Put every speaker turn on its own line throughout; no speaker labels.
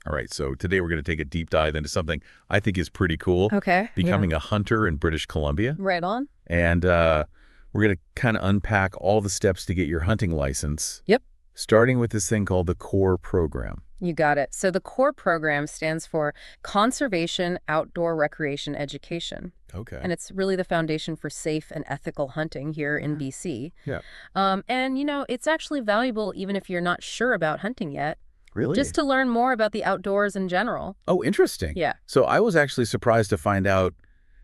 All right, so today we're going to take a deep dive into something I think is pretty cool.
Okay.
Becoming a hunter in British Columbia.
Right on.
And we're going to kind of unpack all the steps to get your hunting license.
Yep.
Starting with this thing called the CORE program.
You got it. So the CORE program stands for Conservation Outdoor Recreation Education.
Okay.
And it's really the foundation for safe and ethical hunting here in BC.
Yeah.
And, it's actually valuable even if you're not sure about hunting yet.
Really?
Just to learn more about the outdoors in general.
Oh, interesting.
Yeah.
So I was actually surprised to find out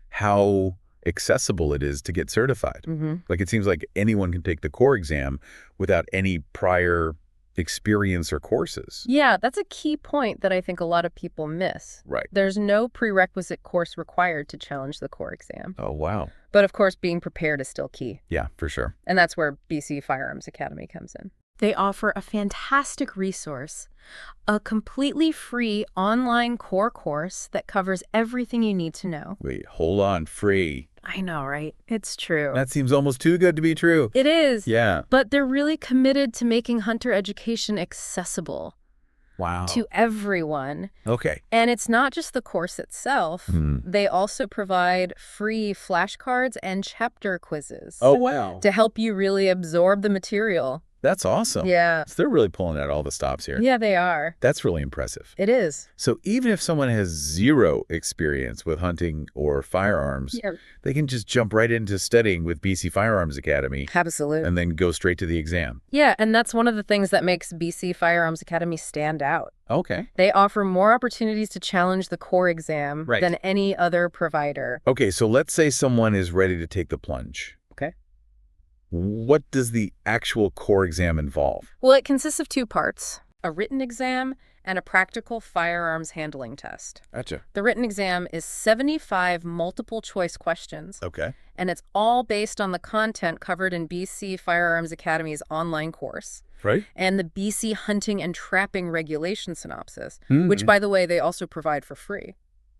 how accessible it is to get certified.
Mm-hmm.
Like, it seems like anyone can take the CORE exam without any prior experience or courses.
Yeah, that's a key point that I think a lot of people miss.
Right.
There's no prerequisite course required to challenge the CORE exam.
Oh, wow.
But of course, being prepared is still key.
Yeah, for sure.
And that's where BC Firearms Academy comes in. They offer a fantastic resource, a completely free online CORE course that covers everything you need to know.
Wait, hold on. Free.
I know, right? It's true.
That seems almost too good to be true.
It is.
Yeah.
But they're really committed to making hunter education accessible.
Wow.
To everyone.
Okay.
And it's not just the course itself. They also provide free flashcards and chapter quizzes.
Oh, wow.
To help you really absorb the material.
That's awesome.
Yeah.
So they're really pulling out all the stops here.
Yeah, they are.
That's really impressive.
It is.
So even if someone has zero experience with hunting or firearms, they can just jump right into studying with BC Firearms Academy.
Absolutely.
And then go straight to the exam.
Yeah, and that's one of the things that makes BC Firearms Academy stand out.
Okay.
They offer more opportunities to challenge the CORE exam
Right.
than any other provider.
Okay, so let's say someone is ready to take the plunge.
Okay.
What does the actual CORE exam involve?
Well, it consists of two parts, a written exam and a practical firearms handling test.
Gotcha.
The written exam is 75 multiple choice questions,
Okay.
and it's all based on the content covered in BC Firearms Academy's online course
Right.
and the BC Hunting and Trapping Regulation Synopsis, which, by the way, they also provide for free.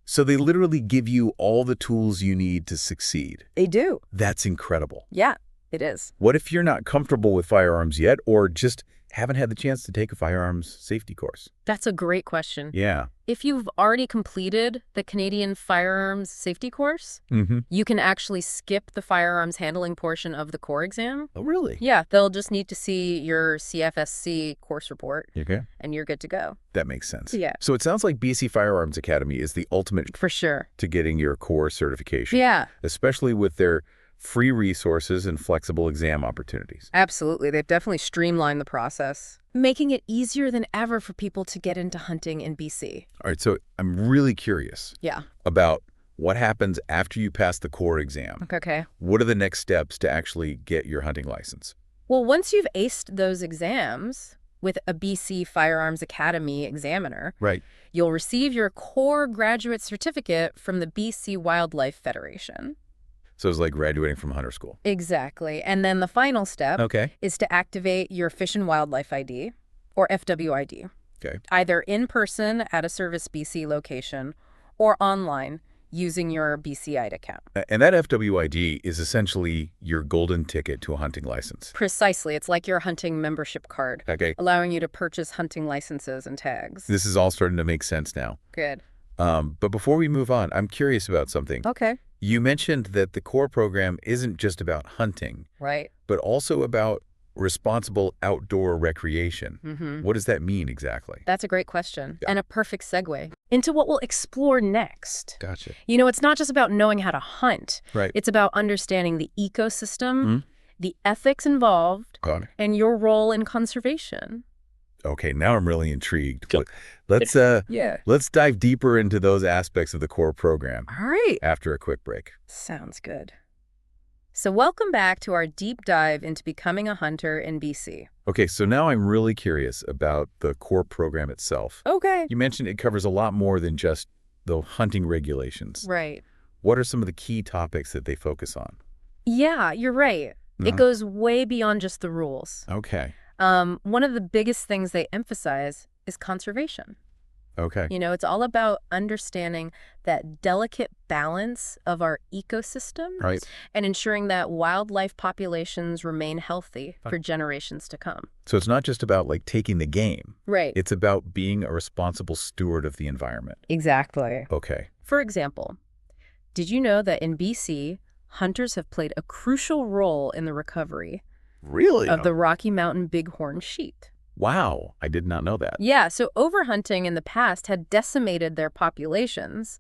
So they literally give you all the tools you need to succeed.
They do.
That's incredible.
Yeah, it is.
What if you're not comfortable with firearms yet or just haven't had the chance to take a firearms safety course?
That's a great question.
Yeah.
If you've already completed the Canadian Firearms Safety course, you can actually skip the firearms handling portion of the CORE exam.
Oh, really?
Yeah, they'll just need to see your CFSC course report,
Okay.
and you're good to go.
That makes sense.
Yeah.
So it sounds like BC Firearms Academy is the ultimate
For sure.
to getting your CORE certification.
Yeah,
Especially with their free resources and flexible exam opportunities.
absolutely. They've definitely streamlined the process, making it easier than ever for people to get into hunting in BC.
All right, so I'm really curious
Yeah.
about what happens after you pass the CORE exam.
Okay.
What are the next steps to actually get your hunting license?
Well, once you've aced those exams with a BC Firearms Academy examiner,
Right.
you'll receive your CORE graduate certificate from the BC Wildlife Federation.
So it's like graduating from hunter school.
Exactly. And then the final step
Okay.
is to activate your Fish and Wildlife ID, or FWID,
Okay.
either in person at a Service BC location or online using your BCID account.
And that FWID is essentially your golden ticket to a hunting license.
Precisely. It's like your hunting membership card,
Okay.
allowing you to purchase hunting licenses and tags.
This is all starting to make sense now.
Good.
But before we move on, I'm curious about something.
Okay.
You mentioned that the CORE program isn't just about hunting,
Right.
but also about responsible outdoor recreation. What does that mean exactly?
That's a great question,
Yeah.
and a perfect segue into what we'll explore next.
Gotcha.
It's not just about knowing how to hunt.
Right.
It's about understanding the ecosystem, the ethics involved,
Got it.
and your role in conservation.
Okay, now I'm really intrigued.
Sure.
Let's dive deeper into those aspects of the CORE program
All right.
after a quick break.
Sounds good. So welcome back to our deep dive into becoming a hunter in BC.
Okay, so now I'm really curious about the CORE program itself.
Okay.
You mentioned it covers a lot more than just the hunting regulations.
Right.
What are some of the key topics that they focus on?
Yeah, you're right. It goes way beyond just the rules.
Okay.
One of the biggest things they emphasize is conservation.
Okay.
It's all about understanding that delicate balance of our ecosystem
Right.
and ensuring that wildlife populations remain healthy for generations to come.
So it's not just about like taking the game.
Right.
It's about being a responsible steward of the environment.
Exactly.
Okay.
For example, did you know that in BC, hunters have played a crucial role in the recovery
Really?
of the Rocky Mountain bighorn sheep?
Wow. I did not know that.
Yeah, so overhunting in the past had decimated their populations,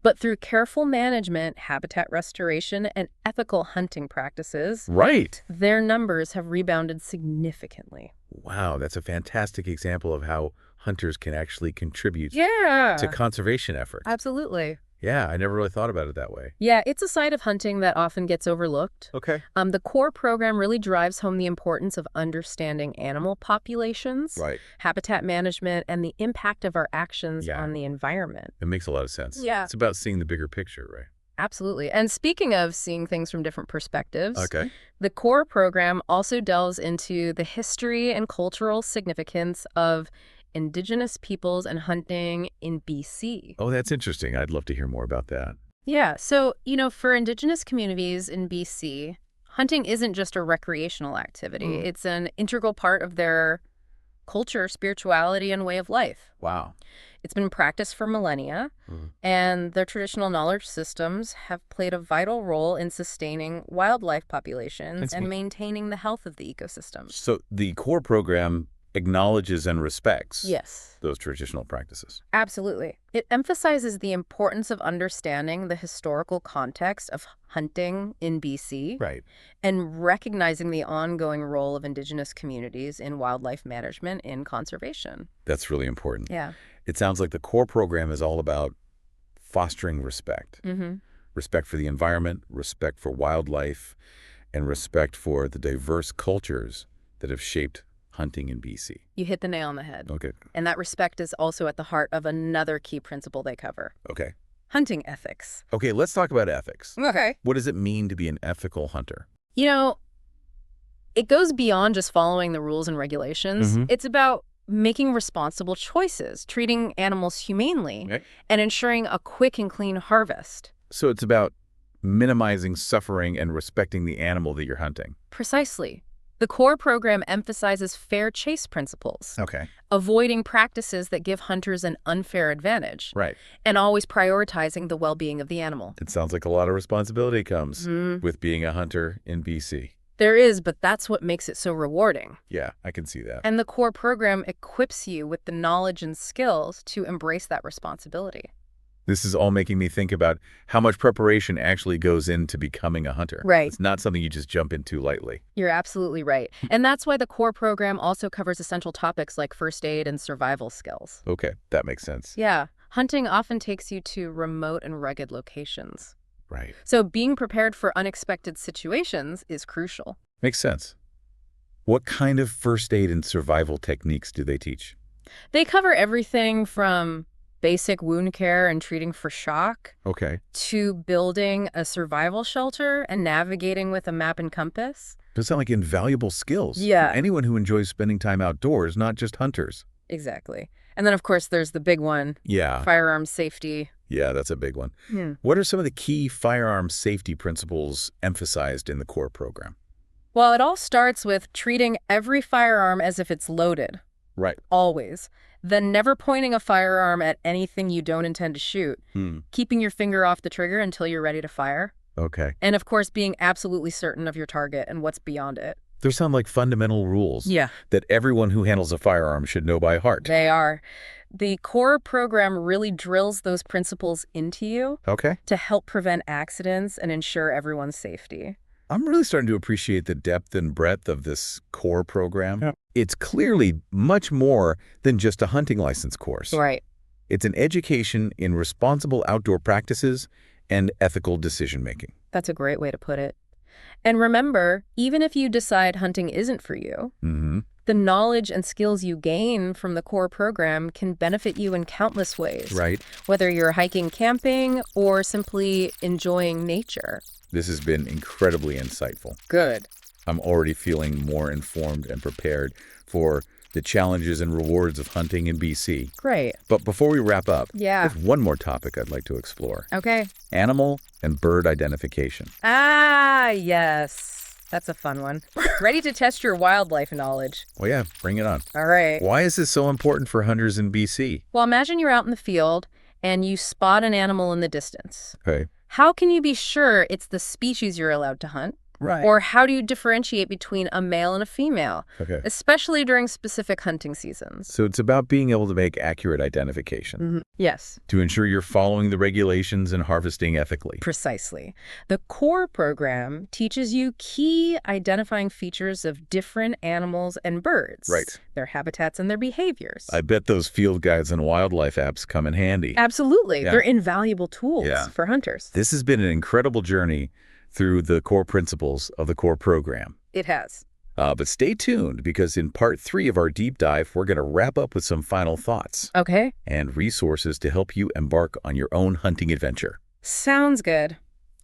but through careful management, habitat restoration, and ethical hunting practices,
Right.
their numbers have rebounded significantly.
Wow. That's a fantastic example of how hunters can actually contribute
Yeah,
to conservation efforts.
absolutely.
Yeah, I never really thought about it that way.
Yeah, it's a side of hunting that often gets overlooked.
Okay.
The core program really drives home the importance of understanding animal populations,
Right.
habitat management, and the impact of our actions
Yeah.
on the environment.
It makes a lot of sense.
Yeah.
It's about seeing the bigger picture, right?
Absolutely. And speaking of seeing things from different perspectives,
Okay.
the core program also delves into the history and cultural significance of Indigenous peoples and hunting in BC.
Oh, that's interesting. I'd love to hear more about that.
Yeah, so, for Indigenous communities in BC, hunting isn't just a recreational activity. It's an integral part of their culture, spirituality, and way of life.
Wow.
It's been practiced for millennia, and their traditional knowledge systems have played a vital role in sustaining wildlife populations
That's
and
neat.
maintaining the health of the ecosystem.
So the core program acknowledges and respects
Yes,
those traditional practices.
absolutely. It emphasizes the importance of understanding the historical context of hunting in BC
Right.
and recognizing the ongoing role of Indigenous communities in wildlife management and conservation.
That's really important.
Yeah.
It sounds like the core program is all about fostering respect.
Mm-hmm.
Respect for the environment, respect for wildlife, and respect for the diverse cultures that have shaped hunting in BC.
You hit the nail on the head.
Okay.
And that respect is also at the heart of another key principle they cover:
Okay.
hunting ethics.
Okay, let's talk about ethics.
Okay.
What does it mean to be an ethical hunter?
It goes beyond just following the rules and regulations.
Mhm.
It's about making responsible choices, treating animals humanely,
Okay.
and ensuring a quick and clean harvest.
So it's about minimizing suffering and respecting the animal that you're hunting.
Precisely. The core program emphasizes fair chase principles,
Okay.
avoiding practices that give hunters an unfair advantage,
Right.
and always prioritizing the well-being of the animal.
It sounds like a lot of responsibility comes with being a hunter in BC.
There is, but that's what makes it so rewarding.
Yeah, I can see that.
And the core program equips you with the knowledge and skills to embrace that responsibility.
This is all making me think about how much preparation actually goes into becoming a hunter.
Right.
It's not something you just jump into lightly.
You're absolutely right. And that's why the core program also covers essential topics like first aid and survival skills.
Okay, that makes sense.
Yeah, hunting often takes you to remote and rugged locations.
Right.
So being prepared for unexpected situations is crucial.
Makes sense. What kind of first aid and survival techniques do they teach?
They cover everything from basic wound care and treating for shock
Okay.
to building a survival shelter and navigating with a map and compass.
Those sound like invaluable skills.
Yeah.
For anyone who enjoys spending time outdoors, not just hunters.
Exactly. And then, of course, there's the big one,
Yeah.
firearms safety.
Yeah, that's a big one.
Hmm.
What are some of the key firearm safety principles emphasized in the core program?
Well, it all starts with treating every firearm as if it's loaded,
Right.
always. Then never pointing a firearm at anything you don't intend to shoot. Keeping your finger off the trigger until you're ready to fire.
Okay.
And of course, being absolutely certain of your target and what's beyond it.
Those sound like fundamental rules
Yeah,
that everyone who handles a firearm should know by heart.
they are. The core program really drills those principles into you
Okay.
to help prevent accidents and ensure everyone's safety.
I'm really starting to appreciate the depth and breadth of this core program.
Yeah.
It's clearly much more than just a hunting license course.
Right.
It's an education in responsible outdoor practices and ethical decision-making.
That's a great way to put it. And remember, even if you decide hunting isn't for you, the knowledge and skills you gain from the core program can benefit you in countless ways.
Right.
Whether you're hiking, camping, or simply enjoying nature.
This has been incredibly insightful.
Good.
I'm already feeling more informed and prepared for the challenges and rewards of hunting in BC.
Great.
But before we wrap up,
Yeah.
there's one more topic I'd like to explore.
Okay.
Animal and bird identification.
Ah, yes. That's a fun one. Ready to test your wildlife knowledge.
Well, yeah, bring it on.
All right.
Why is this so important for hunters in BC?
Well, imagine you're out in the field and you spot an animal in the distance.
Okay.
How can you be sure it's the species you're allowed to hunt?
Right.
Or how do you differentiate between a male and a female,
Okay.
especially during specific hunting seasons?
So it's about being able to make accurate identification
Yes,
to ensure you're following the regulations and harvesting ethically.
precisely. The CORE program teaches you key identifying features of different animals and birds.
Right.
Their habitats and their behaviors.
I bet those field guides and wildlife apps come in handy.
Absolutely.
Yeah.
They're invaluable tools
Yeah.
for hunters.
This has been an incredible journey through the core principles of the CORE program.
It has.
But stay tuned, because in part 3 of our deep dive, we're going to wrap up with some final thoughts
Okay.
and resources to help you embark on your own hunting adventure.
Sounds good.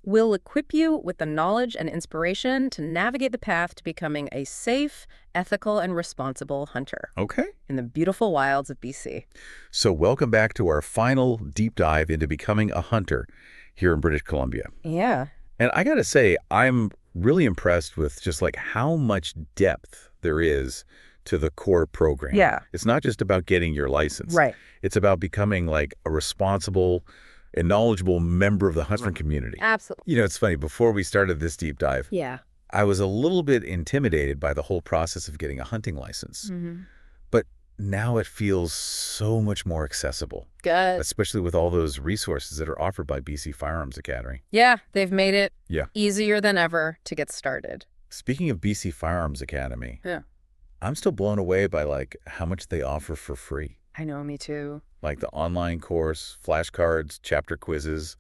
We'll equip you with the knowledge and inspiration to navigate the path to becoming a safe, ethical, and responsible hunter
Okay.
in the beautiful wilds of BC.
So welcome back to our final deep dive into becoming a hunter here in British Columbia.
Yeah.
And I got to say, I'm really impressed with just like how much depth there is to the CORE program.
Yeah.
It's not just about getting your license.
Right.
It's about becoming like a responsible and knowledgeable member of the hunting community.
Absolutely.
You know, it's funny, before we started this deep dive,
Yeah.
I was a little bit intimidated by the whole process of getting a hunting license. But now it feels so much more accessible,
Good.
especially with all those resources that are offered by BC Firearms Academy.
Yeah, they've made it
Yeah.
easier than ever to get started.
Speaking of BC Firearms Academy,
Yeah.
I'm still blown away by like how much they offer for free.
I know, me too.
Like the online course, flashcards, chapter quizzes.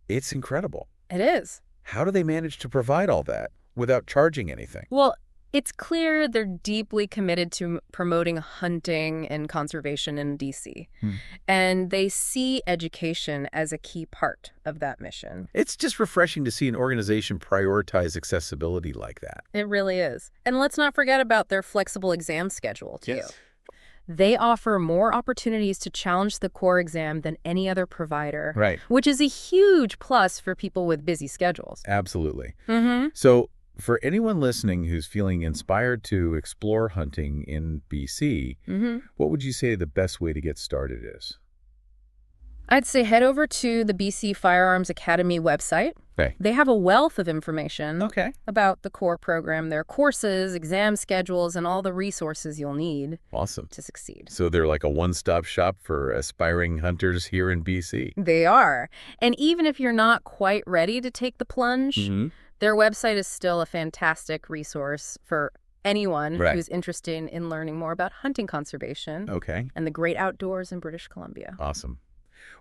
It's incredible.
It is.
How do they manage to provide all that without charging anything?
Well, it's clear they're deeply committed to promoting hunting and conservation in DC. And they see education as a key part of that mission.
It's just refreshing to see an organization prioritize accessibility like that.
It really is. And let's not forget about their flexible exam schedule, too.
Yes.
They offer more opportunities to challenge the core exam than any other provider,
Right.
which is a huge plus for people with busy schedules.
Absolutely.
Mm-hmm.
So for anyone listening who's feeling inspired to explore hunting in BC, what would you say the best way to get started is?
I'd say head over to the BC Firearms Academy website.
Okay.
They have a wealth of information
Okay.
about the CORE program, their courses, exam schedules, and all the resources you'll need
Awesome.
to succeed.
So they're like a one-stop shop for aspiring hunters here in BC.
They are. And even if you're not quite ready to take the plunge, their website is still a fantastic resource for anyone
Right.
who's interested in learning more about hunting conservation
Okay.
and the great outdoors in British Columbia.
Awesome.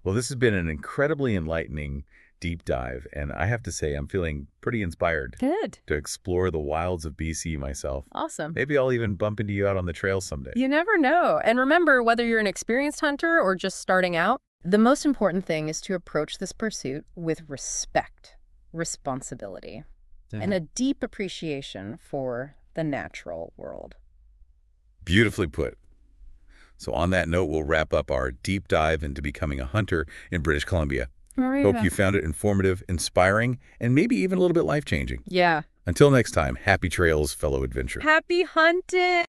Well, this has been an incredibly enlightening deep dive, and I have to say I'm feeling pretty inspired
Good.
to explore the wilds of BC myself.
Awesome.
Maybe I'll even bump into you out on the trail someday.
You never know. And remember, whether you're an experienced hunter or just starting out, the most important thing is to approach this pursuit with respect, responsibility, and a deep appreciation for the natural world.
Beautifully put. So on that note, we'll wrap up our deep dive into becoming a hunter in British Columbia. Hope you found it informative, inspiring, and maybe even a little bit life-changing.
Yeah.
Until next time, happy trails, fellow adventurer.
Happy hunting!